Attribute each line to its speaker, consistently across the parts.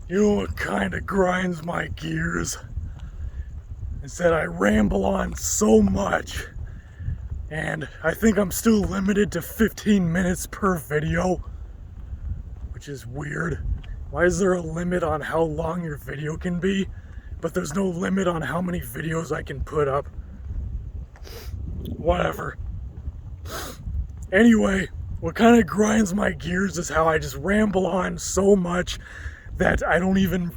Speaker 1: You know what kind of grinds my gears? Is that I ramble on so much, and I think I'm still limited to 15 minutes per video, which is weird. Why is there a limit on how long your video can be, but there's no limit on how many videos I can put up? Whatever. Anyway, what kind of grinds my gears is how I just ramble on so much that I don't even,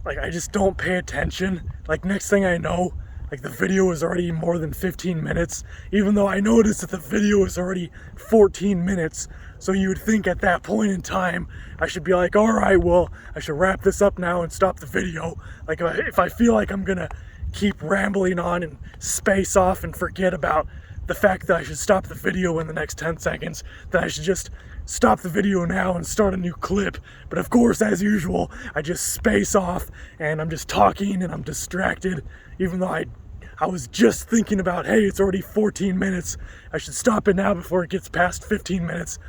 Speaker 1: I just don't pay attention. Next thing I know, the video is already more than 15 minutes, even though I noticed that the video is already 14 minutes. So you would think at that point in time, I should be like, all right, well, I should wrap this up now and stop the video. If I feel like I'm gonna keep rambling on and space off and forget about the fact that I should stop the video in the next 10 seconds, then I should just stop the video now and start a new clip. But of course, as usual, I just space off and I'm just talking and I'm distracted, even though I was just thinking about, hey, it's already 14 minutes. I should stop it now before it gets past 15 minutes.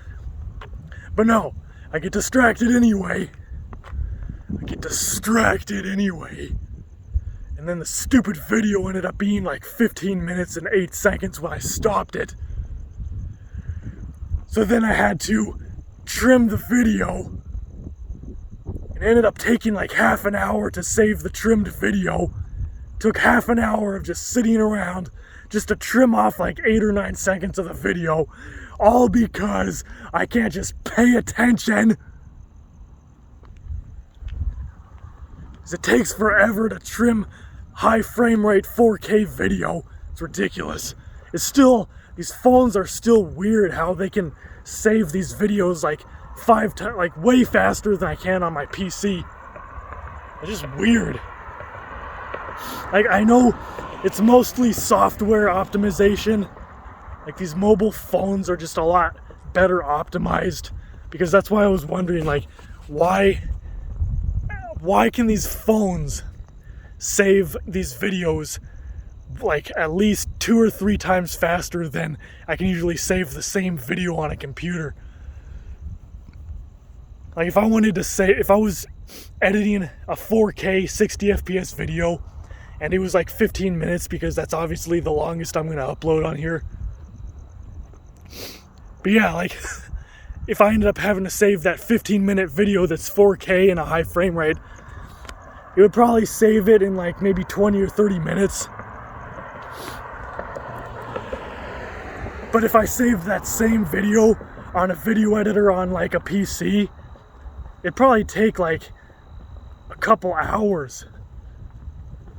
Speaker 1: But no, I get distracted anyway. And then the stupid video ended up being 15 minutes and 8 seconds when I stopped it. So then I had to trim the video. It ended up taking half an hour to save the trimmed video. Took half an hour of just sitting around just to trim off 8 or 9 seconds of the video. All because I can't just pay attention. Because it takes forever to trim high frame rate 4K video. It's ridiculous. These phones are still weird how they can save these videos 5 times, way faster than I can on my PC. It's just weird. I know it's mostly software optimization. These mobile phones are just a lot better optimized, because that's why I was wondering why can these phones save these videos at least 2 or 3 times faster than I can usually save the same video on a computer. If I was editing a 4K 60 FPS video and it was 15 minutes, because that's obviously the longest I'm going to upload on here. But yeah, if I ended up having to save that 15-minute video that's 4K and a high frame rate, it would probably save it in maybe 20 or 30 minutes. But if I saved that same video on a video editor on a PC, it'd probably take a couple hours.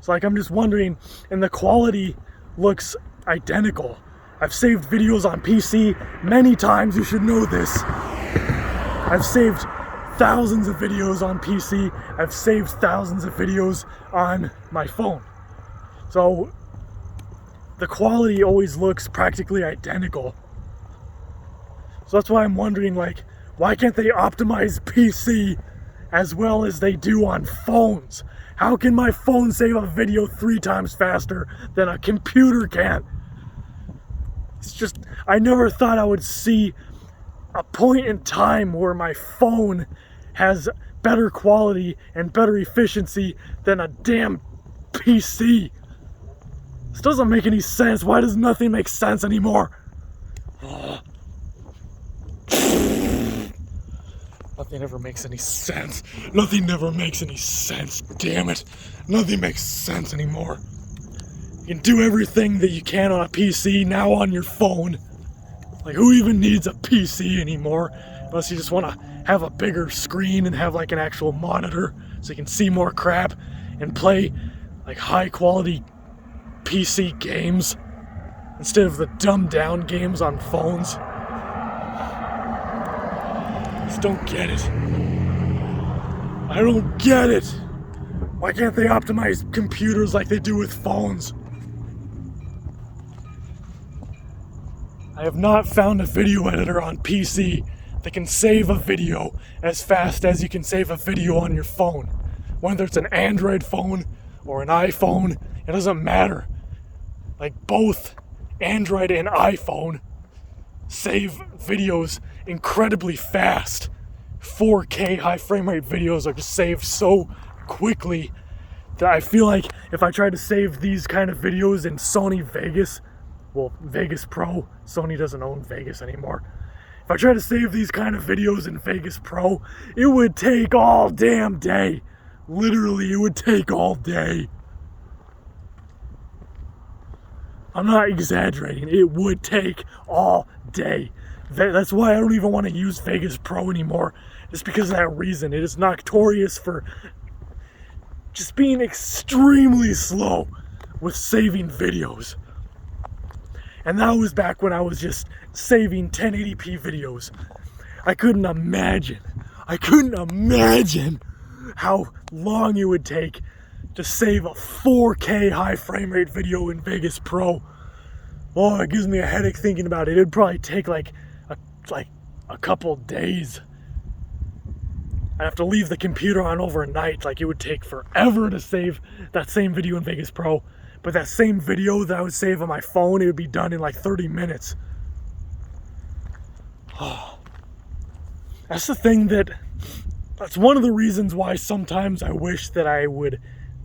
Speaker 1: So I'm just wondering, and the quality looks identical. I've saved videos on PC many times, you should know this. I've saved thousands of videos on PC. I've saved thousands of videos on my phone. So the quality always looks practically identical. So that's why I'm wondering, why can't they optimize PC as well as they do on phones? How can my phone save a video 3 times faster than a computer can? It's just, I never thought I would see a point in time where my phone has better quality and better efficiency than a damn PC. This doesn't make any sense. Why does nothing make sense anymore? Nothing ever makes any sense. Nothing never makes any sense. Damn it. Nothing makes sense anymore. You can do everything that you can on a PC now on your phone. Who even needs a PC anymore? Unless you just want to have a bigger screen and have an actual monitor so you can see more crap and play high quality PC games instead of the dumbed down games on phones. I just don't get it. I don't get it. Why can't they optimize computers like they do with phones? I have not found a video editor on PC that can save a video as fast as you can save a video on your phone. Whether it's an Android phone or an iPhone, it doesn't matter. Both Android and iPhone save videos incredibly fast. 4K high frame rate videos are just saved so quickly that I feel like if I tried to save these kind of videos in Sony Vegas, well, Vegas Pro, Sony doesn't own Vegas anymore. If I try to save these kind of videos in Vegas Pro, it would take all damn day. Literally, it would take all day. I'm not exaggerating. It would take all day. That's why I don't even want to use Vegas Pro anymore. Just because of that reason. It is notorious for just being extremely slow with saving videos. And that was back when I was just saving 1080p videos. I couldn't imagine how long it would take to save a 4K high frame rate video in Vegas Pro. Oh, it gives me a headache thinking about it. It'd probably take like a couple days. I'd have to leave the computer on overnight. Like, it would take forever to save that same video in Vegas Pro. But that same video that I would save on my phone, it would be done in like 30 minutes. Oh. That's one of the reasons why sometimes I wish that I would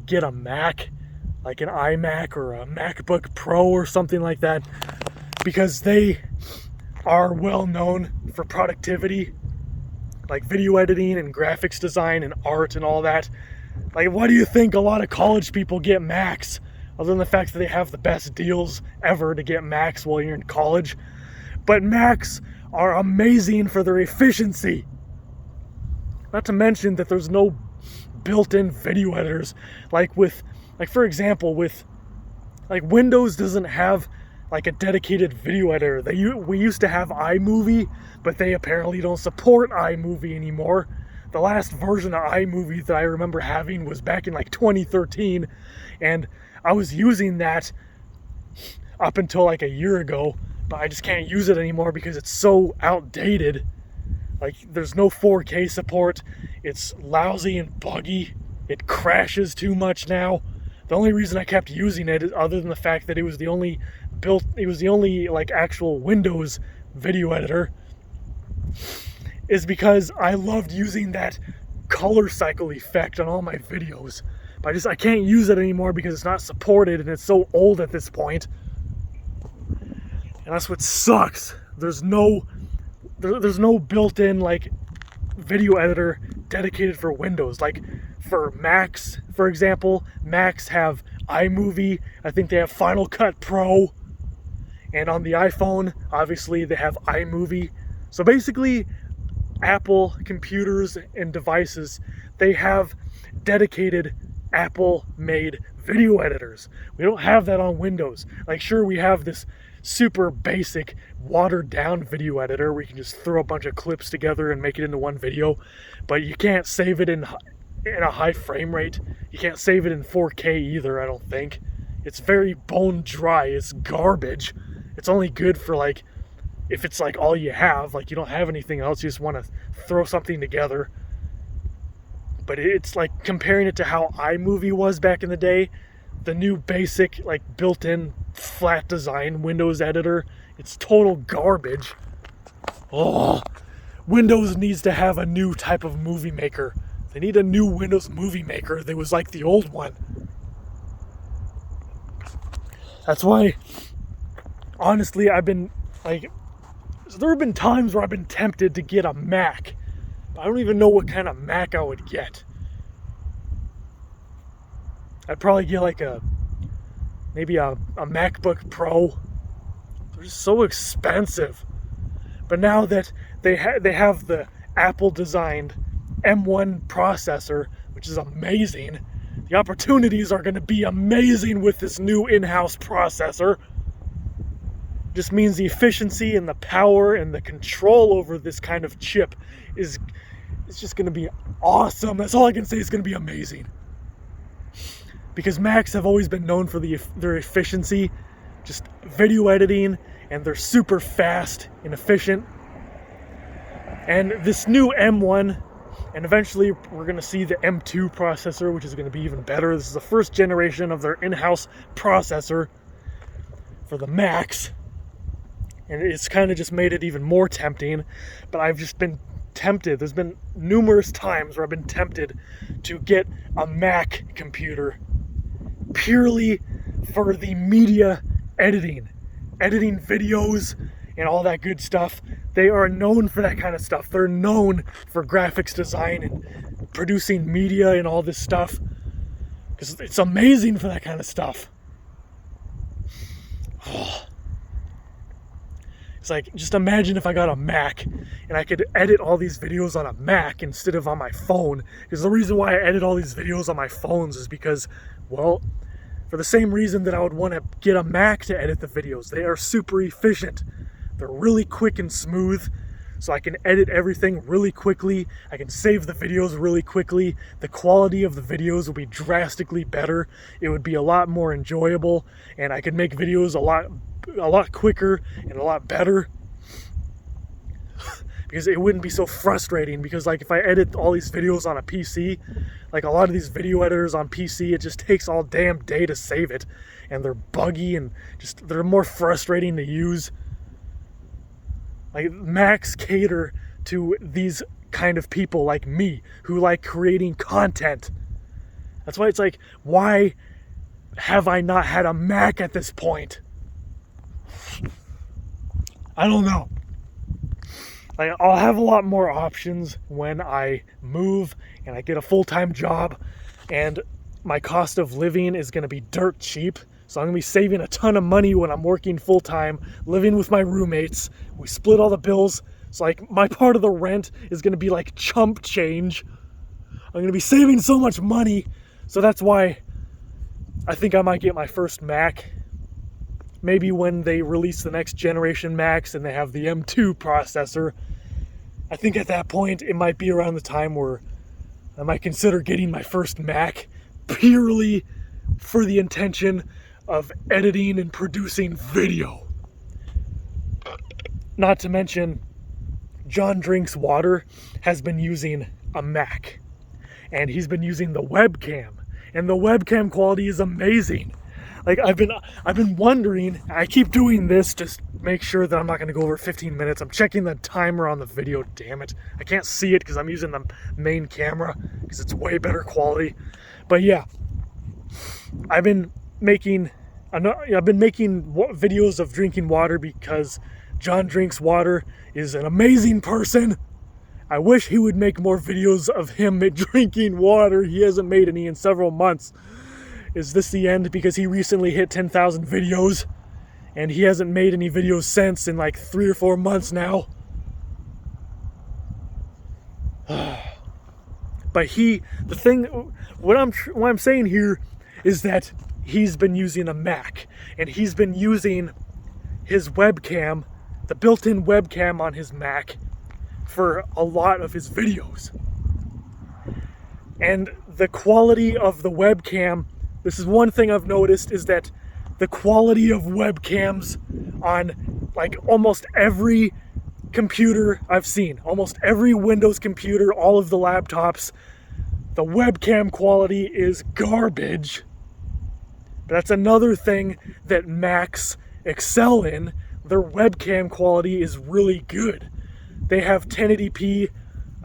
Speaker 1: get a Mac, like an iMac or a MacBook Pro or something like that, because they are well known for productivity, like video editing and graphics design and art and all that. Like, why do you think a lot of college people get Macs? Other than the fact that they have the best deals ever to get Macs while you're in college. But Macs are amazing for their efficiency. Not to mention that there's no built-in video editors. For example, Windows doesn't have like a dedicated video editor. We used to have iMovie, but they apparently don't support iMovie anymore. The last version of iMovie that I remember having was back in like 2013, and I was using that up until like a year ago, but I just can't use it anymore because it's so outdated. Like, there's no 4K support. It's lousy and buggy. It crashes too much now. The only reason I kept using it, other than the fact that it was the only like actual Windows video editor, is because I loved using that color cycle effect on all my videos. But I can't use it anymore because it's not supported and it's so old at this point. And that's what sucks. There's no built-in like video editor dedicated for Windows. Like for Macs, for example, Macs have iMovie. I think they have Final Cut Pro. And on the iPhone, obviously, they have iMovie. So basically, Apple computers and devices, they have dedicated Apple-made video editors. We don't have that on Windows. Like, sure, we have this super basic, watered-down video editor where you can just throw a bunch of clips together and make it into one video, but you can't save it in a high frame rate. You can't save it in 4K either, I don't think. It's very bone dry. It's garbage. It's only good for, like, if it's, like, all you have. Like, you don't have anything else. You just want to throw something together. But it's, like, comparing it to how iMovie was back in the day, the new basic, like, built-in flat design Windows editor, it's total garbage. Oh, Windows needs to have a new type of movie maker. They need a new Windows movie maker that was like the old one. That's why, honestly, there have been times where I've been tempted to get a Mac. But I don't even know what kind of Mac I would get. I'd probably get like maybe a MacBook Pro. They're just so expensive. But now that they have the Apple designed M1 processor, which is amazing, the opportunities are going to be amazing with this new in-house processor. Just means the efficiency and the power and the control over this kind of chip is just going to be awesome. That's all I can say. It's going to be amazing. Because Macs have always been known for their efficiency, just video editing, and they're super fast and efficient. And this new M1, and eventually we're going to see the M2 processor, which is going to be even better. This is the first generation of their in-house processor for the Macs. And it's kind of just made it even more tempting. But I've just been tempted. There's been numerous times where I've been tempted to get a Mac computer purely for the media editing videos and all that good stuff. They are known for that kind of stuff. They're known for graphics design and producing media and all this stuff, because it's amazing for that kind of stuff. Oh. It's like, just imagine if I got a Mac and I could edit all these videos on a Mac instead of on my phone. Because the reason why I edit all these videos on my phones is because, well, for the same reason that I would want to get a Mac to edit the videos. They are super efficient. They're really quick and smooth, so I can edit everything really quickly. I can save the videos really quickly. The quality of the videos will be drastically better. It would be a lot more enjoyable, and I could make videos a lot quicker and a lot better, because it wouldn't be so frustrating. Because like if I edit all these videos on a PC, like a lot of these video editors on PC, it just takes all damn day to save it, and they're buggy and just, they're more frustrating to use. Like Macs cater to these kind of people like me who like creating content. That's why it's like, why have I not had a Mac at this point? I don't know. Like, I'll have a lot more options when I move and I get a full-time job, and my cost of living is going to be dirt cheap. So I'm going to be saving a ton of money when I'm working full-time, living with my roommates. We split all the bills. So like my part of the rent is going to be like chump change. I'm going to be saving so much money. So that's why I think I might get my first Mac. Maybe when they release the next generation Macs and they have the M2 processor, I think at that point it might be around the time where I might consider getting my first Mac purely for the intention of editing and producing video. Not to mention, John Drinks Water has been using a Mac, and he's been using the webcam, and the webcam quality is amazing. Like, I've been wondering, I keep doing this to make sure that I'm not going to go over 15 minutes. I'm checking the timer on the video, damn it. I can't see it because I'm using the main camera because it's way better quality. But yeah, I've been making videos of drinking water because John Drinks Water is an amazing person. I wish he would make more videos of him drinking water. He hasn't made any in several months. Is this the end? Because he recently hit 10,000 videos, and he hasn't made any videos since in like 3 or 4 months now. But what I'm saying here is that he's been using a Mac, and he's been using his webcam, the built-in webcam on his Mac, for a lot of his videos. And the quality of the webcam, this is one thing I've noticed, is that the quality of webcams on like almost every computer I've seen, almost every Windows computer, all of the laptops, the webcam quality is garbage. But that's another thing that Macs excel in. Their webcam quality is really good. They have 1080p,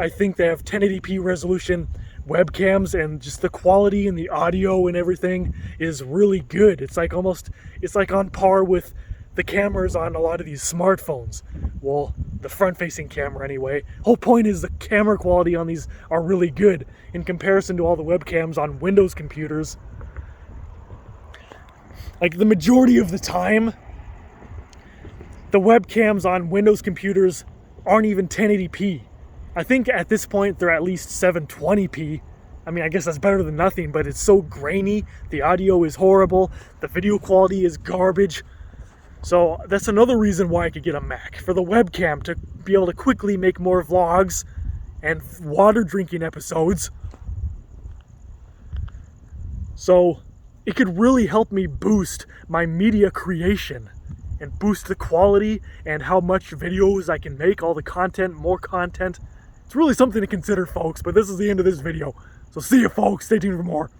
Speaker 1: I think they have 1080p resolution webcams, and just the quality and the audio and everything is really good. It's like on par with the cameras on a lot of these smartphones. Well, the front-facing camera anyway. Whole point is the camera quality on these are really good in comparison to all the webcams on Windows computers. Like, the majority of the time, the webcams on Windows computers aren't even 1080p. I think at this point they're at least 720p. I mean, I guess that's better than nothing, but it's so grainy. The audio is horrible. The video quality is garbage. So that's another reason why I could get a Mac, for the webcam, to be able to quickly make more vlogs and water drinking episodes. So it could really help me boost my media creation and boost the quality and how much videos I can make, all the content, more content. It's really something to consider, folks, but this is the end of this video. So see you, folks. Stay tuned for more.